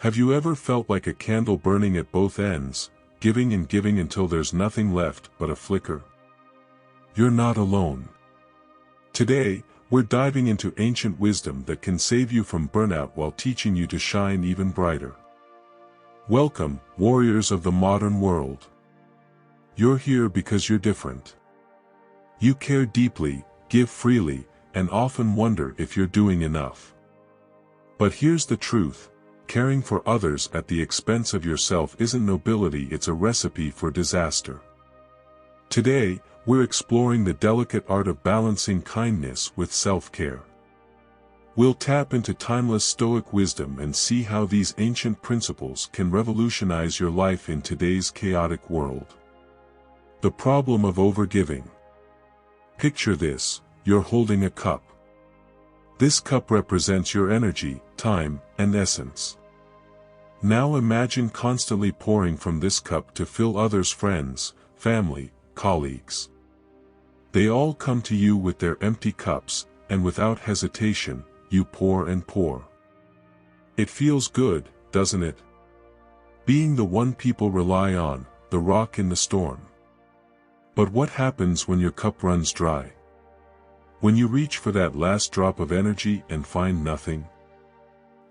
Have you ever felt like a candle burning at both ends, giving and giving until there's nothing left but a flicker? You're not alone. Today, we're diving into ancient wisdom that can save you from burnout while teaching you to shine even brighter. Welcome, warriors of the modern world. You're here because you're different. You care deeply, give freely, and often wonder if you're doing enough. But here's the truth: caring for others at the expense of yourself isn't nobility, it's a recipe for disaster. Today, we're exploring the delicate art of balancing kindness with self-care. We'll tap into timeless Stoic wisdom and see how these ancient principles can revolutionize your life in today's chaotic world. The problem of overgiving. Picture this: you're holding a cup. This cup represents your energy, time, and essence. Now imagine constantly pouring from this cup to fill others' friends, family, colleagues. They all come to you with their empty cups, and without hesitation, you pour and pour. It feels good, doesn't it? Being the one people rely on, the rock in the storm. But what happens when your cup runs dry? When you reach for that last drop of energy and find nothing?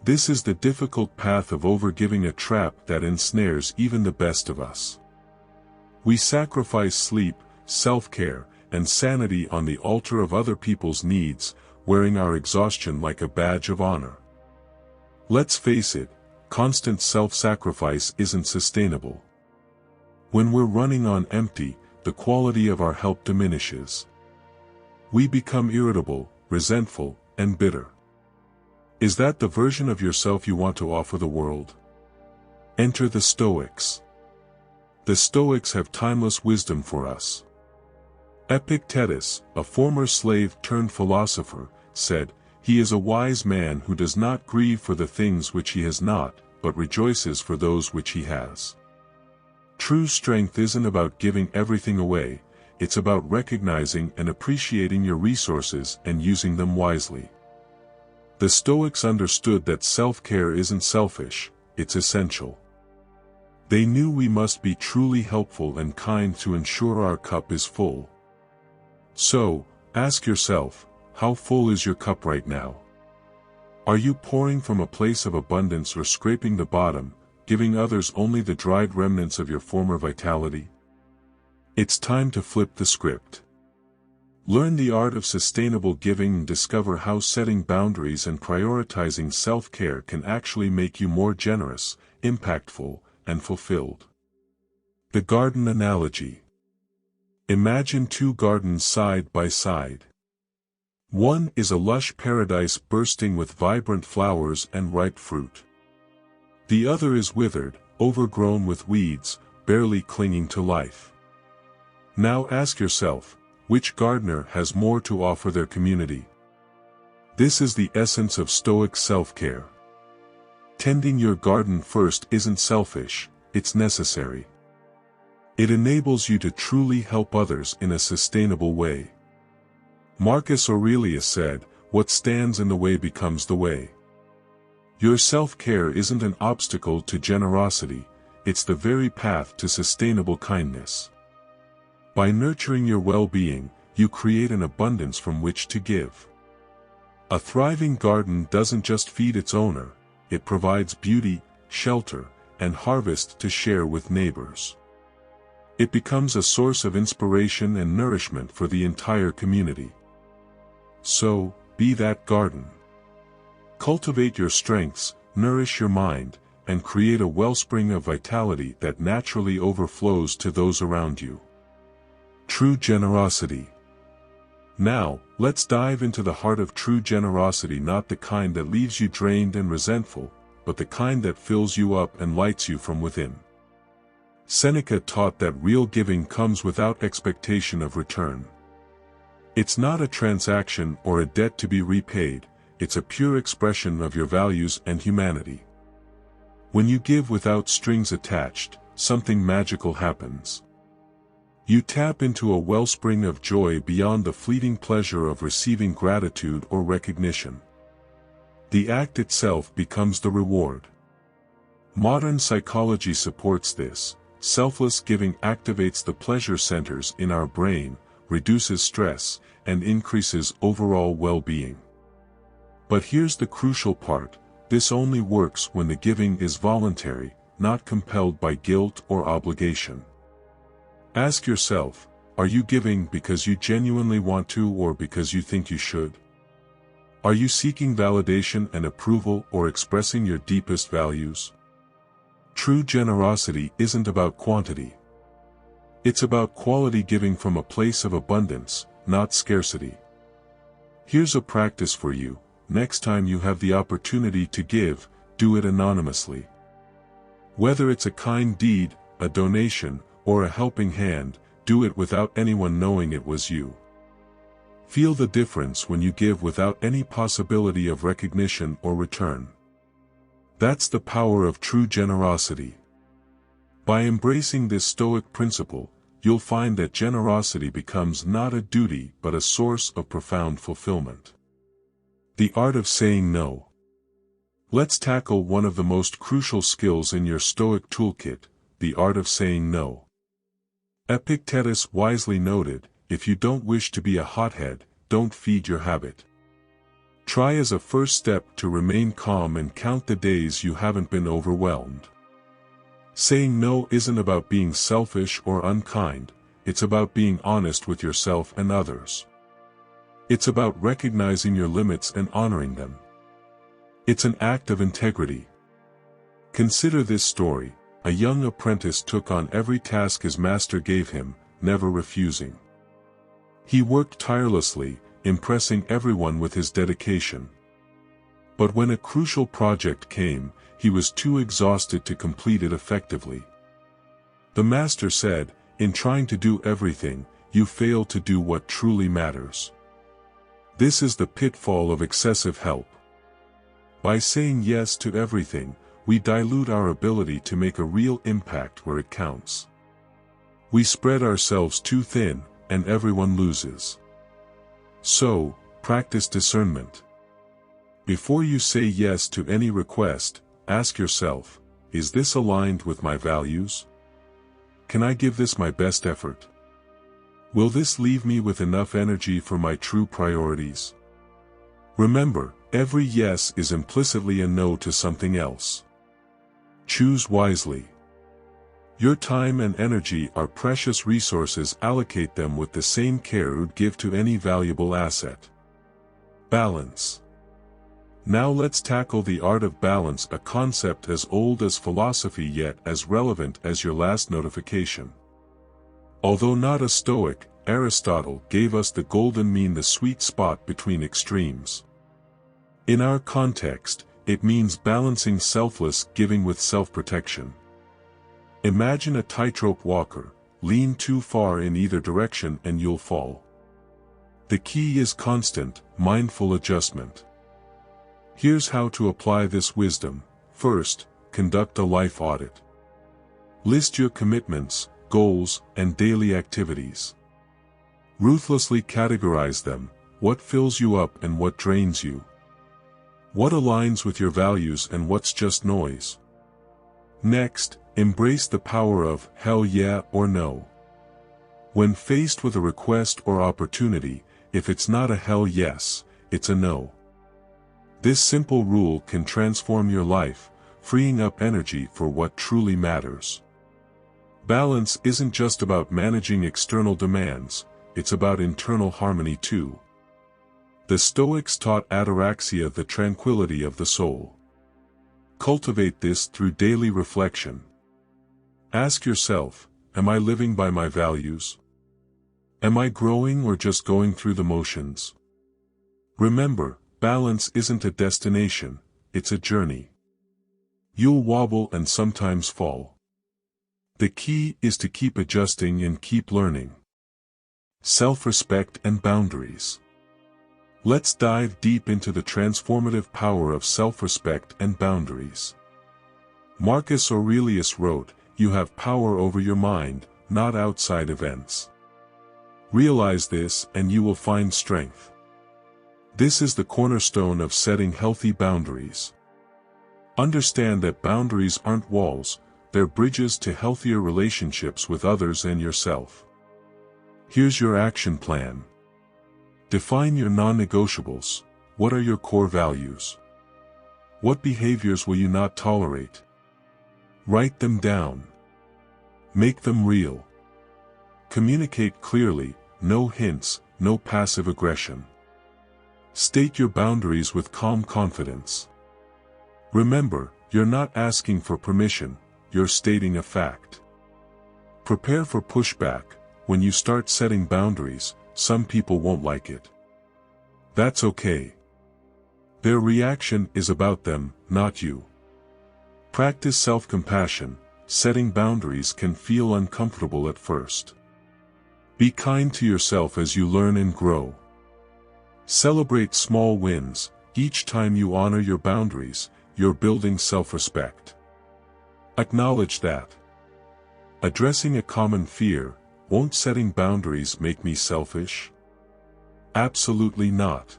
This is the difficult path of overgiving, a trap that ensnares even the best of us. We sacrifice sleep, self-care, and sanity on the altar of other people's needs, wearing our exhaustion like a badge of honor. Let's face it, constant self-sacrifice isn't sustainable. When we're running on empty, the quality of our help diminishes. We become irritable, resentful, and bitter. Is that the version of yourself you want to offer the world? Enter the Stoics. The Stoics have timeless wisdom for us. Epictetus, a former slave turned philosopher, said, "He is a wise man who does not grieve for the things which he has not, but rejoices for those which he has." True strength isn't about giving everything away, it's about recognizing and appreciating your resources and using them wisely. The Stoics understood that self-care isn't selfish, it's essential. They knew we must be truly helpful and kind to ensure our cup is full. So, ask yourself, how full is your cup right now? Are you pouring from a place of abundance or scraping the bottom, giving others only the dried remnants of your former vitality? It's time to flip the script. Learn the art of sustainable giving and discover how setting boundaries and prioritizing self-care can actually make you more generous, impactful, and fulfilled. The garden analogy. Imagine two gardens side by side. One is a lush paradise bursting with vibrant flowers and ripe fruit. The other is withered, overgrown with weeds, barely clinging to life. Now ask yourself, which gardener has more to offer their community? This is the essence of Stoic self-care. Tending your garden first isn't selfish, it's necessary. It enables you to truly help others in a sustainable way. Marcus Aurelius said, "What stands in the way becomes the way." Your self-care isn't an obstacle to generosity, it's the very path to sustainable kindness. By nurturing your well-being, you create an abundance from which to give. A thriving garden doesn't just feed its owner, it provides beauty, shelter, and harvest to share with neighbors. It becomes a source of inspiration and nourishment for the entire community. So, be that garden. Cultivate your strengths, nourish your mind, and create a wellspring of vitality that naturally overflows to those around you. True generosity. Now, let's dive into the heart of true generosity, not the kind that leaves you drained and resentful, but the kind that fills you up and lights you from within. Seneca taught that real giving comes without expectation of return. It's not a transaction or a debt to be repaid, it's a pure expression of your values and humanity. When you give without strings attached, something magical happens. You tap into a wellspring of joy beyond the fleeting pleasure of receiving gratitude or recognition. The act itself becomes the reward. Modern psychology supports this. Selfless giving activates the pleasure centers in our brain, reduces stress, and increases overall well-being. But here's the crucial part: this only works when the giving is voluntary, not compelled by guilt or obligation. Ask yourself, are you giving because you genuinely want to or because you think you should? Are you seeking validation and approval or expressing your deepest values? True generosity isn't about quantity. It's about quality, giving from a place of abundance, not scarcity. Here's a practice for you: next time you have the opportunity to give, do it anonymously. Whether it's a kind deed, a donation, or a helping hand, do it without anyone knowing it was you. Feel the difference when you give without any possibility of recognition or return. That's the power of true generosity. By embracing this Stoic principle, you'll find that generosity becomes not a duty but a source of profound fulfillment. The art of saying no. Let's tackle one of the most crucial skills in your Stoic toolkit, the art of saying no. Epictetus wisely noted, if you don't wish to be a hothead, don't feed your habit. Try as a first step to remain calm and count the days you haven't been overwhelmed. Saying no isn't about being selfish or unkind, it's about being honest with yourself and others. It's about recognizing your limits and honoring them. It's an act of integrity. Consider this story: a young apprentice took on every task his master gave him, never refusing. He worked tirelessly, impressing everyone with his dedication. But when a crucial project came, he was too exhausted to complete it effectively. The master said, "In trying to do everything, you fail to do what truly matters." This is the pitfall of excessive help. By saying yes to everything, we dilute our ability to make a real impact where it counts. We spread ourselves too thin, and everyone loses. So, practice discernment. Before you say yes to any request, ask yourself, is this aligned with my values? Can I give this my best effort? Will this leave me with enough energy for my true priorities? Remember, every yes is implicitly a no to something else. Choose wisely. Your time and energy are precious resources. Allocate them with the same care you'd give to any valuable asset. Balance. Now let's tackle the art of balance, a concept as old as philosophy yet as relevant as your last notification. Although not a Stoic, Aristotle gave us the golden mean, the sweet spot between extremes. In our context, it means balancing selfless giving with self-protection. Imagine a tightrope walker: lean too far in either direction and you'll fall. The key is constant, mindful adjustment. Here's how to apply this wisdom. First, conduct a life audit. List your commitments, goals, and daily activities. Ruthlessly categorize them: what fills you up and what drains you. What aligns with your values and what's just noise. Next, embrace the power of hell yeah or no. When faced with a request or opportunity, if it's not a hell yes, it's a no. This simple rule can transform your life, freeing up energy for what truly matters. Balance isn't just about managing external demands, it's about internal harmony too. The Stoics taught ataraxia, the tranquility of the soul. Cultivate this through daily reflection. Ask yourself, am I living by my values? Am I growing or just going through the motions? Remember, balance isn't a destination, it's a journey. You'll wobble and sometimes fall. The key is to keep adjusting and keep learning. Self-respect and boundaries. Let's dive deep into the transformative power of self-respect and boundaries. Marcus Aurelius wrote, "You have power over your mind, not outside events." Realize this and you will find strength. This is the cornerstone of setting healthy boundaries. Understand that boundaries aren't walls, they're bridges to healthier relationships with others and yourself. Here's your action plan. Define your non-negotiables. What are your core values? What behaviors will you not tolerate? Write them down. Make them real. Communicate clearly, no hints, no passive aggression. State your boundaries with calm confidence. Remember, you're not asking for permission, you're stating a fact. Prepare for pushback. When you start setting boundaries, some people won't like it. That's okay. Their reaction is about them, not you. Practice self-compassion. Setting boundaries can feel uncomfortable at first. Be kind to yourself as you learn and grow. Celebrate small wins. Each time you honor your boundaries, you're building self-respect. Acknowledge that. Addressing a common fear, won't setting boundaries make me selfish? Absolutely not.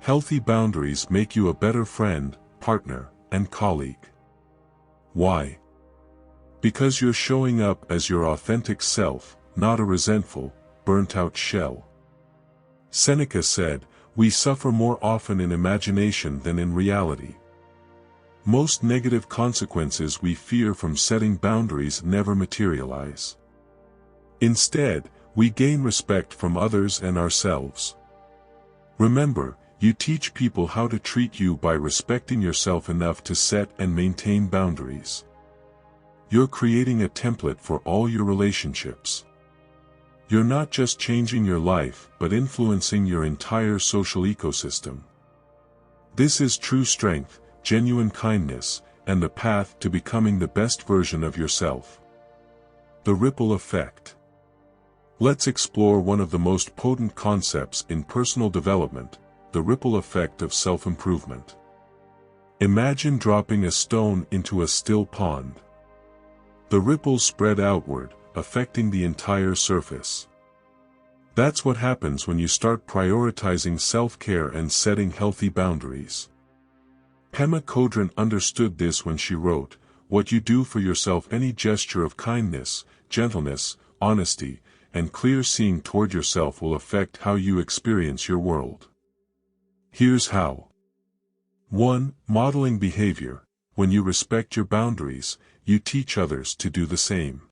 Healthy boundaries make you a better friend, partner, and colleague. Why? Because you're showing up as your authentic self, not a resentful, burnt-out shell. Seneca said, "We suffer more often in imagination than in reality." Most negative consequences we fear from setting boundaries never materialize. Instead, we gain respect from others and ourselves. Remember, you teach people how to treat you by respecting yourself enough to set and maintain boundaries. You're creating a template for all your relationships. You're not just changing your life, but influencing your entire social ecosystem. This is true strength, genuine kindness, and the path to becoming the best version of yourself. The ripple effect. Let's explore one of the most potent concepts in personal development, the ripple effect of self-improvement. Imagine dropping a stone into a still pond. The ripples spread outward, affecting the entire surface. That's what happens when you start prioritizing self-care and setting healthy boundaries. Pema Chodron understood this when she wrote, "What you do for yourself, any gesture of kindness, gentleness, honesty, and clear seeing toward yourself will affect how you experience your world." Here's how. 1. Modeling behavior. When you respect your boundaries, you teach others to do the same.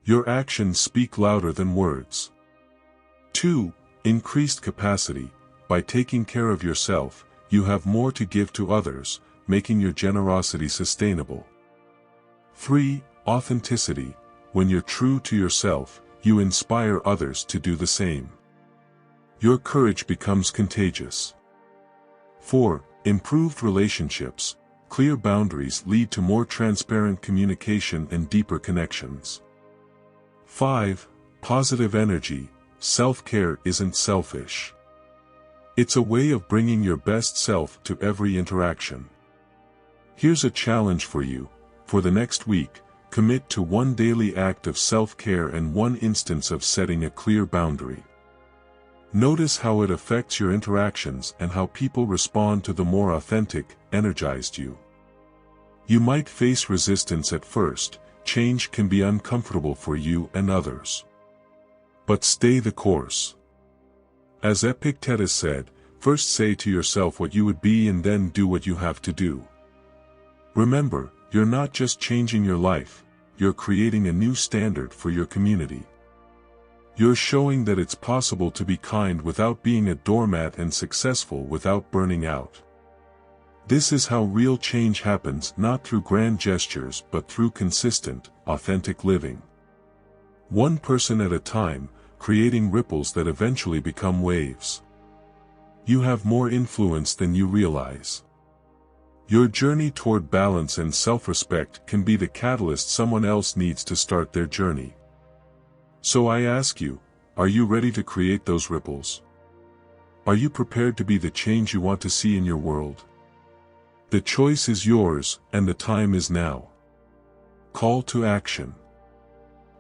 Your actions speak louder than words. 2. Increased capacity. By taking care of yourself, you have more to give to others, making your generosity sustainable. 3. Authenticity. When you're true to yourself, you inspire others to do the same. Your courage becomes contagious. 4. Improved relationships. Clear boundaries lead to more transparent communication and deeper connections. 5. Positive energy. Self-care isn't selfish. It's a way of bringing your best self to every interaction. Here's a challenge for you. For the next week, commit to one daily act of self-care and one instance of setting a clear boundary. Notice how it affects your interactions and how people respond to the more authentic, energized you. You might face resistance at first. Change can be uncomfortable for you and others. But stay the course. As Epictetus said, first say to yourself what you would be and then do what you have to do. Remember, you're not just changing your life, you're creating a new standard for your community. You're showing that it's possible to be kind without being a doormat and successful without burning out. This is how real change happens, not through grand gestures but through consistent, authentic living. One person at a time, creating ripples that eventually become waves. You have more influence than you realize. Your journey toward balance and self-respect can be the catalyst someone else needs to start their journey. So I ask you, are you ready to create those ripples? Are you prepared to be the change you want to see in your world? The choice is yours, and the time is now. Call to action.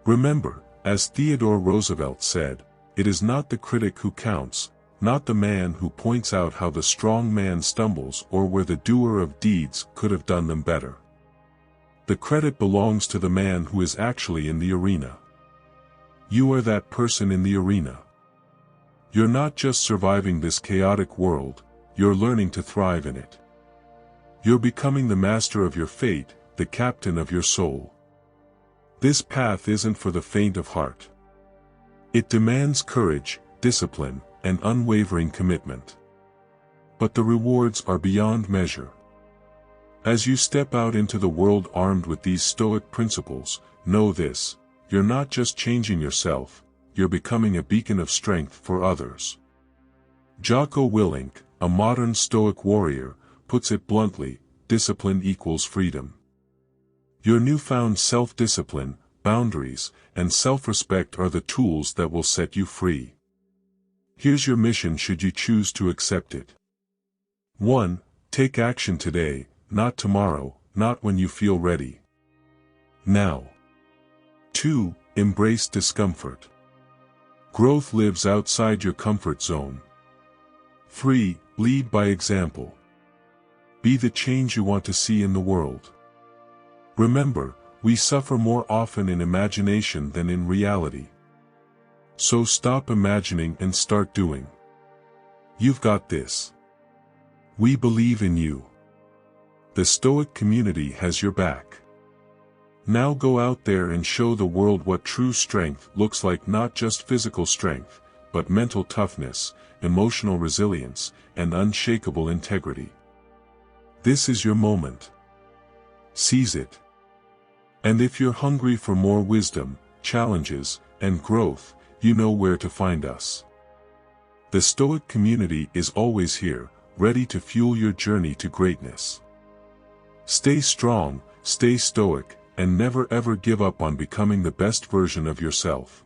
Remember, as Theodore Roosevelt said, it is not the critic who counts, not the man who points out how the strong man stumbles or where the doer of deeds could have done them better. The credit belongs to the man who is actually in the arena. You are that person in the arena. You're not just surviving this chaotic world, you're learning to thrive in it. You're becoming the master of your fate, the captain of your soul. This path isn't for the faint of heart. It demands courage, discipline, and unwavering commitment. But the rewards are beyond measure. As you step out into the world armed with these Stoic principles, know this: you're not just changing yourself, you're becoming a beacon of strength for others. Jocko Willink, a modern Stoic warrior, puts it bluntly: discipline equals freedom. Your newfound self-discipline, boundaries, and self-respect are the tools that will set you free. Here's your mission should you choose to accept it. 1. Take action today, not tomorrow, not when you feel ready. Now. 2. Embrace discomfort. Growth lives outside your comfort zone. 3. Lead by example. Be the change you want to see in the world. Remember, we suffer more often in imagination than in reality. So stop imagining and start doing. You've got this. We believe in you. The Stoic community has your back. Now go out there and show the world what true strength looks like, not just physical strength, but mental toughness, emotional resilience, and unshakable integrity. This is your moment. Seize it. And if you're hungry for more wisdom, challenges, and growth, you know where to find us. The Stoic community is always here, ready to fuel your journey to greatness. Stay strong, stay stoic, and never ever give up on becoming the best version of yourself.